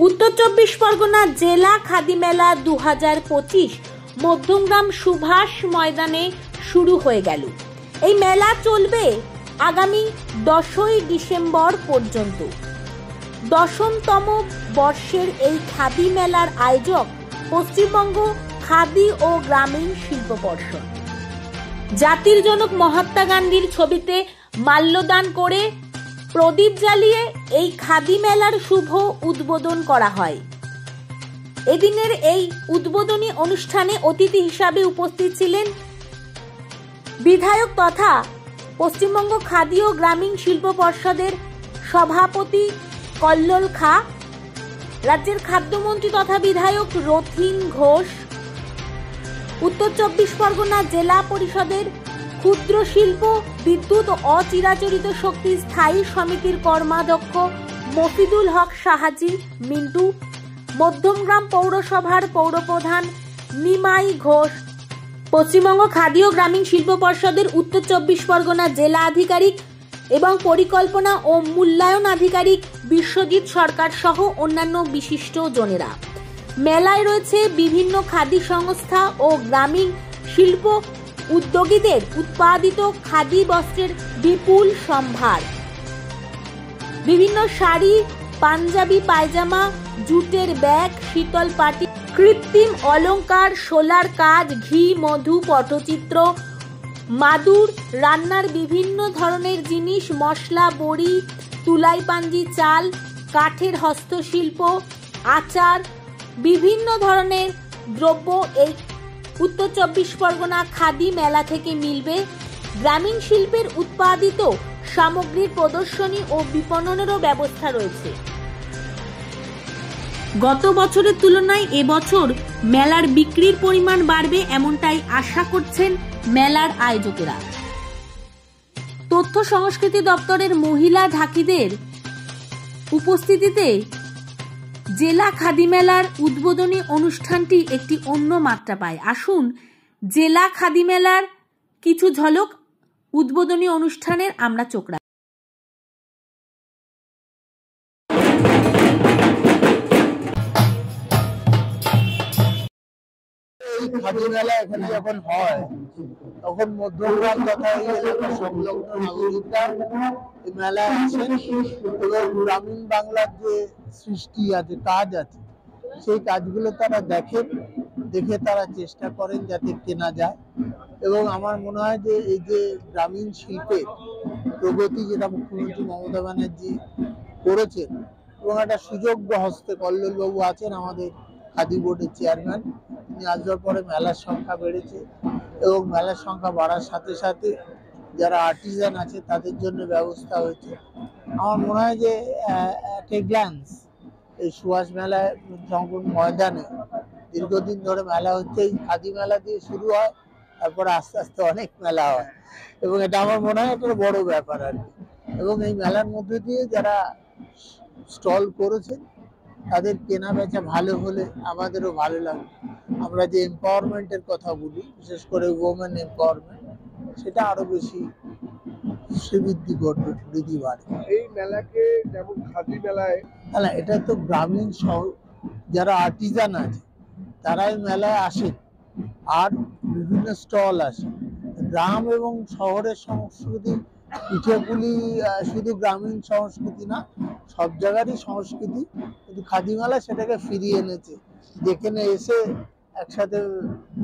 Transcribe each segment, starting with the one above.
উত্তর চব্বিশ পরগনা জেলা খাদি মেলা 2025 মধ্যমগ্রাম সুভাষ ময়দানে শুরু হয়ে গেল। এই মেলা চলবে আগামী 10ই ডিসেম্বর পর্যন্ত। 10তম বর্ষের এই খাদি মেলার আয়োজক পশ্চিমবঙ্গ খাদি ও গ্রামীণ শিল্প পর্ষদ। জাতির জনক মহাত্মা গান্ধীর ছবিতে মাল্যদান করে প্রদীপ জ্বালিয়ে এই খাদি মেলার শুভ উদ্বোধন করা হয়। এদিনের এই উদ্বোধনী অনুষ্ঠানে অতিথি হিসাবে উপস্থিত ছিলেন বিধায়ক তথা পশ্চিমবঙ্গ খাদি ও গ্রামীণ শিল্প পর্ষদের সভাপতি কল্লোল খা, রাজ্যের খাদ্যমন্ত্রী তথা বিধায়ক রথীন ঘোষ, উত্তর চব্বিশ পরগনা জেলা পরিষদের ক্ষুদ্র শিল্প, বিদ্যুৎ ও অচিরাচরিত শক্তি স্থায়ী সমিতির কর্মাধ্যক্ষ মফিদুল হক সাহাজি মিন্টু, মধ্যমগ্রাম পৌরসভার পৌরপ্রধান নিমাই ঘোষ, পশ্চিমবঙ্গ খাদি ও গ্রামীণ শিল্প পর্ষদের উত্তর চব্বিশ পরগনা জেলা আধিকারিক এবং পরিকল্পনা ও মূল্যায়ন আধিকারিক বিশ্বজিৎ সরকার সহ অন্যান্য বিশিষ্ট জনেরা। মেলায় রয়েছে বিভিন্ন খাদি সংস্থা ও গ্রামীণ শিল্প উদ্যোগীদের উৎপাদিত খাদি বস্ত্রের বিপুল সম্ভার। বিভিন্ন শাড়ি, পাঞ্জাবি পায়জামা, জুটের ব্যাগ, শীতল পাটি, কৃত্রিম অলংকার, সোলার কাজ, ঘি, মধু, পটচিত্র, মাদুর, রান্নার বিভিন্ন ধরনের জিনিস, মশলা, বড়ি, তুলাই পাঞ্জি, চাল, কাঠের হস্তশিল্প, আচার, বিভিন্ন ধরনের দ্রব্য এই উত্তর চব্বিশ পরগনা খাদি মেলা থেকে মিলবে। গ্রামীণ শিল্পের উৎপাদিত সামগ্রীর প্রদর্শনী ও বিপণনেরও ব্যবস্থা রয়েছে। গত বছরের তুলনায় এবছর মেলার বিক্রির পরিমাণ বাড়বে এমনটাই আশা করছেন মেলার আয়োজকেরা। তথ্য সংস্কৃতি দপ্তরের মহিলা ঢাকিদের উপস্থিতিতে জেলা খাদি মেলার উদ্বোধনী অনুষ্ঠানটি একটি অন্য মাত্রা পায়। আসুন জেলা খাদি মেলার কিছু ঝলক উদ্বোধনী অনুষ্ঠানের আমরা চোখ রাখি। খাদি মেলা এখানে যখন হয় তখন মধ্যমগ্রাম তথা এই এলাকার সংলগ্ন নাগরিকরা এই মেলায় আসেন এবং গ্রামীণ বাংলার যে সৃষ্টি আছে, কাজ আছে, সেই কাজগুলো তারা দেখে তারা চেষ্টা করেন যাতে কেনা যায়। এবং আমার মনে হয় যে এই যে গ্রামীণ শিল্পের প্রগতি যেটা মুখ্যমন্ত্রী মমতা ব্যানার্জি করেছেন এবং একটা সুযোগ্য হস্তে কল্লোলবাবু আছেন আমাদের খাদি বোর্ডের চেয়ারম্যান, তিনি আসবার পরে মেলার সংখ্যা বেড়েছে এবং মেলার সংখ্যা বাড়ার সাথে সাথে যারা আর্টিজান আছে তাদের জন্য ব্যবস্থা হয়েছে। আমার মনে হয় যে এট গ্ল্যান্স এই সুভাষ মেলায় সম্পূর্ণ ময়দানে দীর্ঘদিন ধরে মেলা হচ্ছে। এই খাদি মেলা দিয়ে শুরু হয়, তারপরে আস্তে আস্তে অনেক মেলা হয় এবং এটা আমার মনে হয় একটা বড় ব্যাপার আর কি। এবং এই মেলার মধ্যে দিয়ে যারা স্টল করেছেন তাদের কেনা বেচা ভালো হলে আমাদেরও ভালো লাগে। আমরা যে এম্পাওয়ারমেন্টের কথা বলি, বিশেষ করে ওমেন এম্পাওয়ারমেন্ট, সেটা আরো বেশি শ্রীবৃদ্ধি ঘটবে, বৃদ্ধি বাড়বে। এই মেলাকে যেমন খাদি মেলায় না, এটা তো গ্রামীণ যারা আর্টিজান আছে তারাই মেলায় আসেন আর বিভিন্ন স্টল আসে। গ্রাম এবং শহরের সংস্কৃতি পিঠেপুলি শুধু গ্রামীণ সংস্কৃতি না, সব জায়গারই সংস্কৃতি, কিন্তু খাদি মেলা সেটাকে ফিরিয়ে এনেছে, যেখানে এসে একসাথে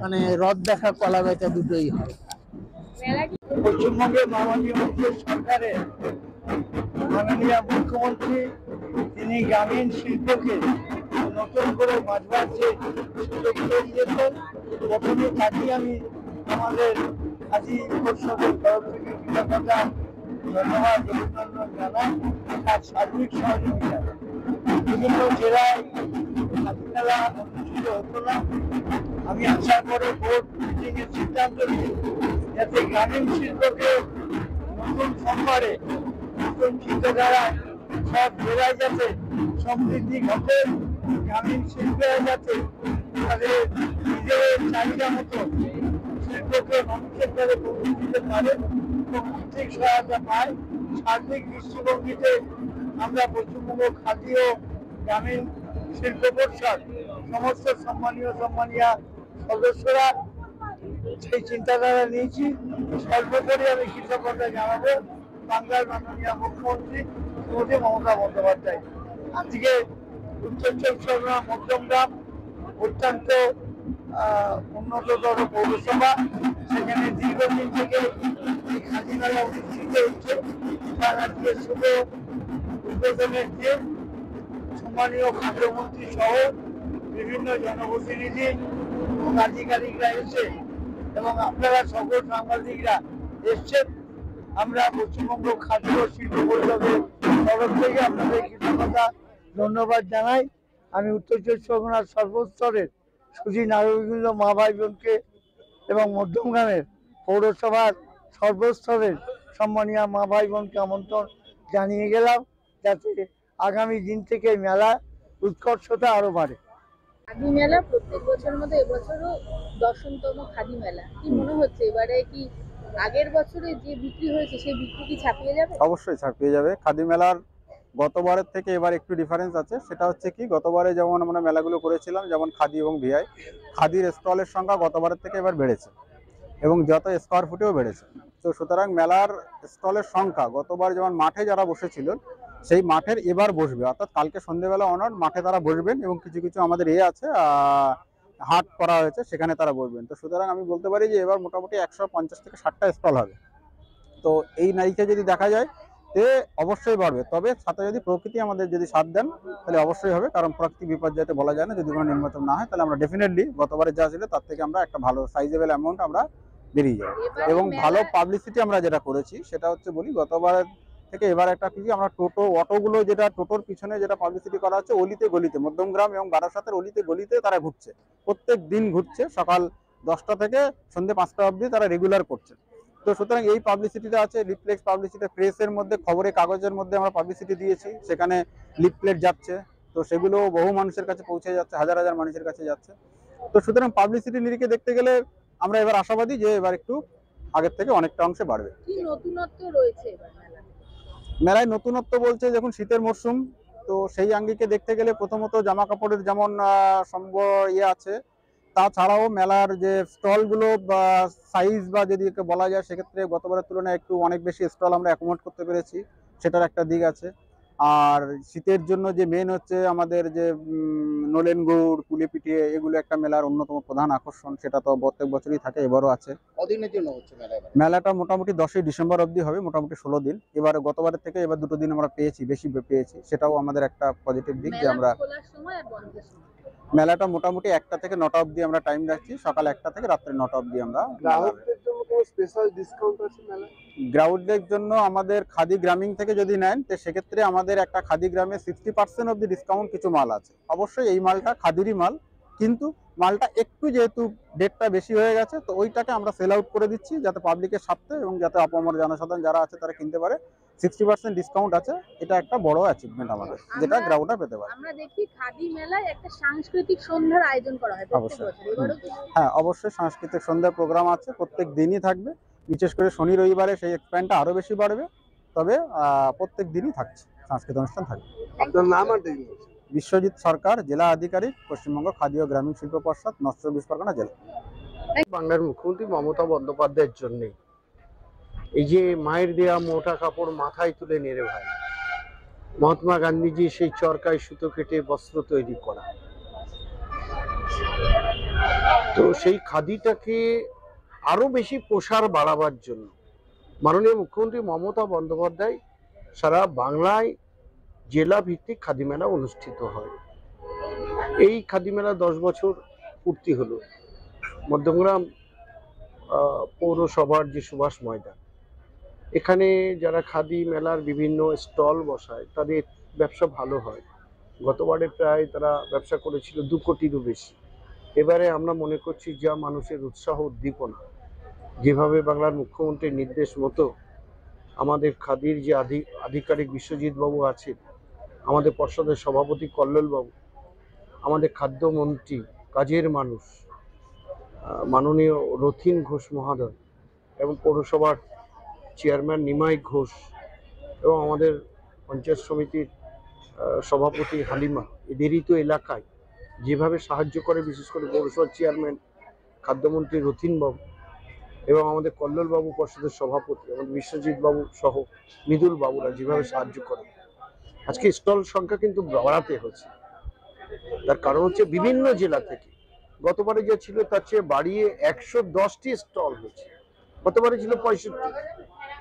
মানে রথ দেখা কলা বেচা দুটোই হয়। পশ্চিমবঙ্গের মাননীয় সরকারের মাননীয় মুখ্যমন্ত্রী তিনি গ্রামীণ শিল্পকে নতুন করে বাঁচবার যে সুযোগ করে দিয়েছেন। প্রথমে তাকেই আমি আমাদের খাদি পরিষদের তরফ থেকে কৃতজ্ঞতা ধন্যবাদ অভিনন্দন জানাই তার সার্বিক সহযোগিতা। বিভিন্ন জেলায় খাদি মেলা অনুষ্ঠিত হতো না, আমি আসার পরে বোর্ড মিটিং এর সিদ্ধান্ত নিই যাতে গ্রামীণ শিল্পকে নতুন সম্ভারে নতুন চিন্তাধারায় সব জেলায় যাতে সমৃদ্ধি ঘটে, গ্রামীণ শিল্পে যাতে তাদের নিজের চাহিদা মতো শিল্পকে মানুষের কাছে পৌঁছে দিতে পারে এবং আর্থিক সহায়তা পায়। সার্বিক দৃষ্টিভঙ্গিতে আমরা পশ্চিমবঙ্গ খাদি ও গ্রামীণ শিল্প পরিষদ সমস্ত সম্মানীয় সদস্যরা সেই চিন্তাধারা নিয়েছি। সর্বোপরি আমি কৃতজ্ঞতা জানাবো বাংলার মাননীয় মুখ্যমন্ত্রী শ্রীমতী মমতা বন্দ্যোপাধ্যায়। আজকে উত্তর চব্বিশ পরগনা মধ্যমগ্রাম অত্যন্ত উন্নততর পৌরসভা, সেখানে দীর্ঘদিন থেকে এই খাদি মেলা অনুষ্ঠিত হচ্ছে। তার আজকে শুভ উদ্বোধনের দিন সম্মানীয় খাদ্যমন্ত্রী সহ বিভিন্ন জনপ্রতিনিধি এবং আধিকারিকরা এসে এবং আপনারা সকল সাংবাদিকরা এসছেন। আমরা পশ্চিমবঙ্গ খাদ্য শিল্প পরিষদের তরফ থেকে আপনাদের কৃতজ্ঞতা ধন্যবাদ জানাই। আমি উত্তর চব্বিশ পরগনার সর্বস্তরের সুধী নাগরিকবৃন্দ মা ভাই বোনকে এবং মধ্যমগ্রামের পৌরসভার সর্বস্তরের সম্মানীয় মা ভাই বোনকে আমন্ত্রণ জানিয়ে গেলাম, যাতে আগামী দিন থেকে মেলা উৎকর্ষতা আরো বাড়ে। খাদি মেলা প্রত্যেক বছরের মতো এবছরও 10তম খাদি মেলা। কি মনে হচ্ছে এবারে কি আগের বছরে যে বিক্রি হয়েছে সেই বিক্রি কি ছাপিয়ে যাবে? অবশ্যই ছাপিয়ে যাবে। খাদি মেলার গতবারের থেকে এবার একটু ডিফারেন্স আছে। সেটা হচ্ছে কি, গতবারে যেমন আমরা মেলাগুলো করেছিলাম যেমন খাদি এবং ভিআই, খাদির স্টলের সংখ্যা গতবারের থেকে এবার বেড়েছে এবং যত স্কোয়ার ফুটেও বেড়েছে। তো সুতরাং মেলার স্টলের সংখ্যা গতবার যেমন মাঠে যারা বসেছিলেন সেই মাঠের এবার বসবে, অর্থাৎ কালকে সন্ধ্যেবেলা অনার মাঠে তারা বসবেন এবং কিছু কিছু আমাদের আছে হাট করা হয়েছে সেখানে তারা বসবেন। তো সুতরাং আমি বলতে পারি যে এবার মোটামুটি 150 থেকে 60টা স্টল হবে। তো এই নাইকে যদি দেখা যায় তে অবশ্যই বাড়বে, তবে সাথে যদি প্রকৃতি আমাদের যদি সাথ দেন তাহলে অবশ্যই হবে, কারণ প্রাকৃতিক বিপর্যয়তে বলা যায় না। যদি কোনো নির্বাচন না হয় তাহলে আমরা ডেফিনেটলি গতবারে যা ছিল তার থেকে আমরা একটা ভালো সাইজেবল অ্যামাউন্ট আমরা বেরিয়ে যাবো। এবং ভালো পাবলিসিটি আমরা যেটা করেছি সেটা হচ্ছে বলি, গতবার থেকে এবার একটা কি আমরা টোটো অটোগুলো যেটা টোটোর পিছনে যেটা পাবলিসিটি করা হচ্ছে, অলিতে গলিতে মধ্যমগ্রাম এবং বারাসাতের অলিতে গলিতে তারা ঘুরছে, প্রত্যেক দিন ঘুরছে, সকাল 10টা থেকে সন্ধ্যে 5টা অবধি তারা রেগুলার করছে। তো সুতরাং এই পাবলিসিটিটা আছে, লিফলেক্স পাবলিসিটি, প্রেসের মধ্যে খবরের কাগজের মধ্যে আমরা পাবলিসিটি দিয়েছি, সেখানে লিফলেট যাচ্ছে, তো সেগুলো বহু মানুষের কাছে পৌঁছে যাচ্ছে, হাজার হাজার মানুষের কাছে যাচ্ছে। তো সুতরাং পাবলিসিটি নিরিখে দেখতে গেলে আমরা এবার আশাবাদী যে এবার একটু আগের থেকে অনেকটা অংশে বাড়বে। কি নতুনত্ব রয়েছে এবার মেলায়? নতুনত্ব বলছে যখন শীতের মরশুম, তো সেই আঙ্গিকে দেখতে গেলে প্রথমত জামা কাপড়ের যেমন আছে, তাছাড়াও মেলার যে স্টলগুলো বা সাইজ বা যদি বলা যায় সেক্ষেত্রে গতবারের তুলনায় একটু অনেক বেশি স্টল আমরা অ্যাকোমোডেট করতে পেরেছি, সেটার একটা দিক আছে। আর শীতের জন্য যে মেন হচ্ছে আমাদের যে নলেন গুড়, পুলি পিঠে, এগুলো একটা মেলার অন্যতম প্রধান আকর্ষণ, সেটা তো প্রত্যেক বছরই থাকে, এবারও আছে। কদিনের জন্য হচ্ছে মেলাটা? মোটামুটি 10ই ডিসেম্বর অবধি হবে, মোটামুটি 16 দিন। এবার গতবারের থেকে এবার 2 দিন আমরা বেশি পেয়েছি, সেটাও আমাদের একটা পজিটিভ দিক যে আমরা মেলাটা মোটামুটি 1টা থেকে 9টা অবধি আমরা টাইম রাখছি, সকাল 1টা থেকে রাত্রে 9টা অবধি আমরা। গ্রাহকদের জন্য কোনো স্পেশাল ডিসকাউন্ট আছে মেলায়? গ্রাহকদের জন্য আমাদের খাদি গ্রামীণ থেকে যদি নেন তো সেক্ষেত্রে আমাদের একটা খাদি গ্রামে 60% অবধি ডিসকাউন্ট কিছু মাল আছে। অবশ্যই এই মালটা খাদিরই মাল, কিন্তু মালটা একটু যেহেতু ডেটটা বেশি হয়ে গেছে, তো ওইটাকে আমরা সেল আউট করে দিচ্ছি যাতে পাবলিকের স্বার্থে এবং যাতে অপামর জনসাধারণ যারা আছে তারা কিনতে পারে। 60% ডিসকাউন্ট আছে, এটা একটা বড় অ্যাচিভমেন্ট আমাদের, যেটা গ্রাহকরা পেতে পারে। আমরা দেখি খাদি মেলায় একটা সাংস্কৃতিক সন্ধ্যার আয়োজন করা হয় প্রত্যেক বছর, এবারও কি? হ্যাঁ, অবশ্যই সাংস্কৃতিক সন্ধ্যার প্রোগ্রাম আছে, প্রত্যেক দিনই থাকবে, বিশেষ করে শনি রবিবারে সেই এক্সপ্যান্ডটা আরো বেশি বাড়বে, তবে প্রত্যেক দিনই থাকছে সাংস্কৃতিক অনুষ্ঠান থাকবে। আপনার নাম আর ডিগ্রি? বিশ্বজিৎ সরকার, জেলা আধিকারিক, পশ্চিমবঙ্গ খাদি ও গ্রামীণ শিল্প পর্ষদ, নর্থ চব্বিশ পরগনা জেলা। বাংলার মুখ্যমন্ত্রী মমতা বন্দ্যোপাধ্যায়ের জন্য এই যে মায়ের দেয়া মোটা কাপড় মাথায় তুলে নেড়ে ভাই, মহাত্মা গান্ধীজি সেই চরকায় সুতো কেটে বস্ত্র তৈরি করা, তো সেই খাদিটাকে আরো বেশি প্রসার বাড়াবার জন্য মাননীয় মুখ্যমন্ত্রী মমতা বন্দ্যোপাধ্যায় সারা বাংলায় জেলা ভিত্তিক খাদি মেলা অনুষ্ঠিত হয়। এই খাদি মেলা 10 বছর পূর্তি হলো। মধ্যমগ্রাম পৌরসভার যে সুভাষ ময়দান, এখানে যারা খাদি মেলার বিভিন্ন স্টল বসায় তাদের ব্যবসা ভালো হয়। গতবারে প্রায় তারা ব্যবসা করেছিল 2 কোটিরও বেশি। এবারে আমরা মনে করছি যা মানুষের উৎসাহ উদ্দীপনা, যেভাবে বাংলার মুখ্যমন্ত্রীর নির্দেশ মতো আমাদের খাদির যে আধিকারিক বিশ্বজিৎ বাবু আছেন, আমাদের পর্ষদের সভাপতি কল্লোল বাবু, আমাদের খাদ্যমন্ত্রী কাজের মানুষ মাননীয় রথীন ঘোষ মহোদয় এবং পৌরসভার চেয়ারম্যান নিমাই ঘোষ এবং আমাদের পঞ্চায়েত সমিতির সভাপতি হালিমা, এদেরই তো এলাকায় যেভাবে সাহায্য করে, বিশেষ করে পৌরসভার চেয়ারম্যান খাদ্যমন্ত্রী রথীন বাবু এবং আমাদের কল্লোল বাবু পর্ষদের সভাপতি আমাদের বিশ্বজিৎ বাবু সহ মৃদুল বাবুরা যেভাবে সাহায্য করে, আজকে স্টল সংখ্যা কিন্তু বাড়াতে হচ্ছে। তার কারণ হচ্ছে বিভিন্ন জেলা থেকে গতবারে যা ছিল তার চেয়ে বাড়িয়ে 110টি স্টল হয়েছে। গতবারে ছিল 65,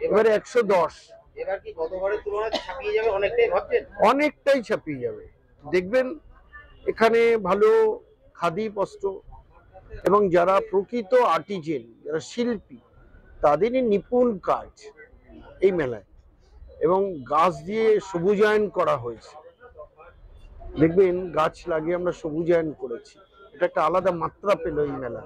এবারে 110। এবার কি গতবারের তুলনায় ছাপিয়ে যাবে অনেকটাই ভাবছেন? অনেকটাই ছাপিয়ে যাবে। দেখবেন এখানে ভালো খাদি বস্ত্র এবং যারা প্রকৃত আর্টিজেন, যারা শিল্পী, তাদেরই নিপুণ কাজ এই মেলায়, এবং গাছ দিয়ে সবুজায়ন করা হয়েছে। দেখবেন গাছ লাগিয়ে আমরা সবুজায়ন করেছি, এটা একটা আলাদা মাত্রা পেল এই মেলা।